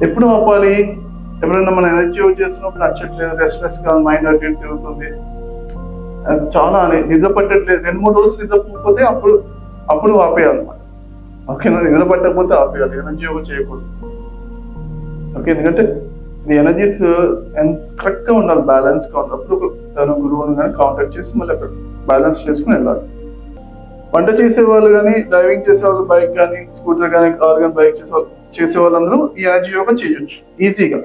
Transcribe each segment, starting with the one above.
ఎప్పుడు ఆపాలి? ఎవరైనా మన ఎనర్జీ యూజ్ చేస్తున్నప్పుడు నచ్చట్లేదు, రెస్ట్లెస్ గా మైండ్ అటు ఇటు తిరుగుతుంది, చాలా నిద్ర పట్టట్లేదు, 2-3 రోజులు నిద్ర పోతే అప్పుడు ఆపేయాలన్నమాట. ఓకేనా? నిద్ర పట్టకపోతే ఆపేయాలి, ఎనర్జీ యోగా చేయకూడదు. ఓకే, ఎందుకంటే ఇది ఎనర్జీస్ కరెక్ట్ గా ఉండాలి, బ్యాలెన్స్ గా ఉండాలి. అప్పుడు గురువుని కానీ కాంటాక్ట్ చేసి మళ్ళీ అక్కడ బ్యాలెన్స్ చేసుకుని వెళ్ళాలి. వంట చేసేవాళ్ళు కానీ, డ్రైవింగ్ చేసేవాళ్ళు, బైక్ కానీ, స్కూటర్ కానీ, కార్ కానీ, బైక్ చేసే వాళ్ళందరూ ఈ ఎనర్జీ యోగా చేయొచ్చు ఈజీగా.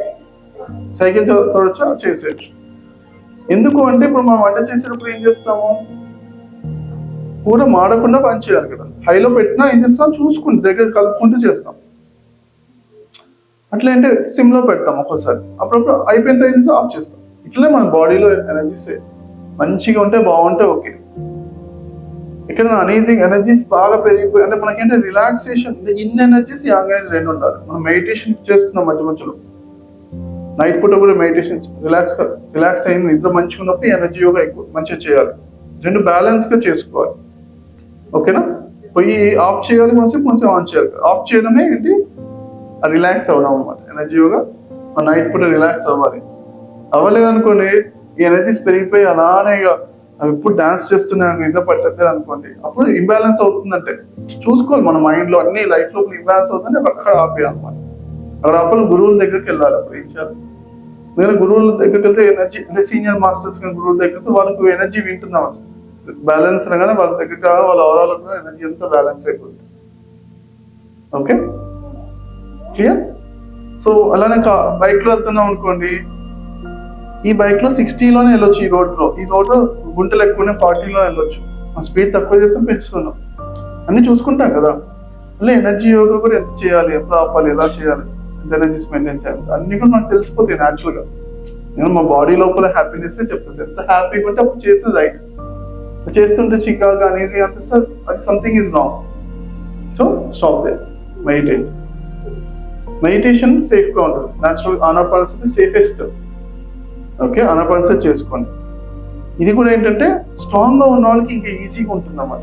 సైకిల్ తోడొచ్చు, చేసేయచ్చు. ఎందుకు అంటే ఇప్పుడు మనం వంట చేసేటప్పుడు ఏం చేస్తాము, కూర మాడకుండా పని చేయాలి కదా. హైలో పెట్టినా ఏం చేస్తాం, చూసుకుంటే దగ్గర కలుపుకుంటూ చేస్తాం. అట్లా అంటే సిమ్లో పెడతాం ఒక్కోసారి, అప్పుడప్పుడు అయిపోయిన తర్వాత ఆఫ్ చేస్తాం. ఇట్లనే మన బాడీలో ఎనర్జీస్ మంచిగా ఉంటే బాగుంటే ఓకే. ఇక్కడ అనీజింగ్ ఎనర్జీస్ బాగా పెరిగిపోయి అంటే మనకేంటే relaxation, in energies, young energy రెండు ఉండాలి. మనం మెడిటేషన్ చేస్తున్నాం మధ్యలో, నైట్ పూట కూడా మెడిటేషన్, రిలాక్స్ అయింది, నిద్ర మంచిగా ఉన్నప్పుడు ఎనర్జీ యోగా ఎక్కువ మంచిగా చేయాలి. రెండు బ్యాలెన్స్ గా చేసుకోవాలి. ఓకేనా? పొయ్యి ఆఫ్ చేయాలి, కొంచెం ఆన్ చేయాలి. ఆఫ్ చేయడమే ఏంటి, రిలాక్స్ అవ్వడం అనమాట. ఎనర్జీ యోగా నైట్ పూట రిలాక్స్ అవ్వలేదనుకోండి, ఈ ఎనర్జీస్ పెరిగిపోయి అలానే అవి ఎప్పుడు డాన్స్ చేస్తున్నాయి, నిద్ర పట్టట్లేదు అనుకోండి, అప్పుడు ఇంబ్యాలెన్స్ అవుతుందంటే చూసుకోవాలి. మన మైండ్ లో అన్ని లైఫ్ లో ఇంబ్యాలెన్స్ అవుతుందంటే అక్కడ ఆపేయాలన్నమాట. అక్కడ ఆపలు గురువుల దగ్గరికి వెళ్ళాలి. అప్పుడు ఏం చేయాలి, నేను గురువుల దగ్గరికి వెళ్తే ఎనర్జీ అంటే సీనియర్ మాస్టర్స్ కానీ గురువుల దగ్గరికి వాళ్ళకి ఎనర్జీ వింటున్నాం, బ్యాలెన్స్ అనగానే వాళ్ళ దగ్గరికి రావాలి, వాళ్ళ ఓవరాల్ ఎనర్జీ అంతా బ్యాలెన్స్ అయిపోతుంది. Okay, clear? సో అలానే బైక్ లో వెళ్తున్నాం అనుకోండి, ఈ బైక్ లో 60లోనే వెళ్ళొచ్చు. ఈ రోడ్ లో గుంటలు ఎక్కువనే 40లో వెళ్ళొచ్చు. స్పీడ్ తక్కువ చేస్తే పెంచుతున్నాం, అన్ని చూసుకుంటాం కదా. మళ్ళీ ఎనర్జీ యోగా కూడా ఎంత చేయాలి, ఎప్పుడు ఆపాలి, ఎలా చేయాలి, ఎంత ఎనర్జీస్ మెయింటైన్ చేయాలి, అన్ని కూడా మనకు తెలిసిపోతాయి న్యాచురల్ గా. నేను మా బాడీ లోపల హ్యాపీనెస్ చెప్పేసి, ఎంత హ్యాపీగా ఉంటే అప్పుడు చేసేది రైట్. చేస్తుంటే చికాగా అనేసి అనిపిస్తే అది something is wrong. So stop they, meditation safe గా ఉంటుంది. Natural Anapanasati safest. Okay, Anapanasati చేసుకోండి. ఇది కూడా ఏంటంటే స్ట్రాంగ్ గా ఉన్న వాళ్ళకి ఇంకా ఈజీగా ఉంటుంది అన్నమాట.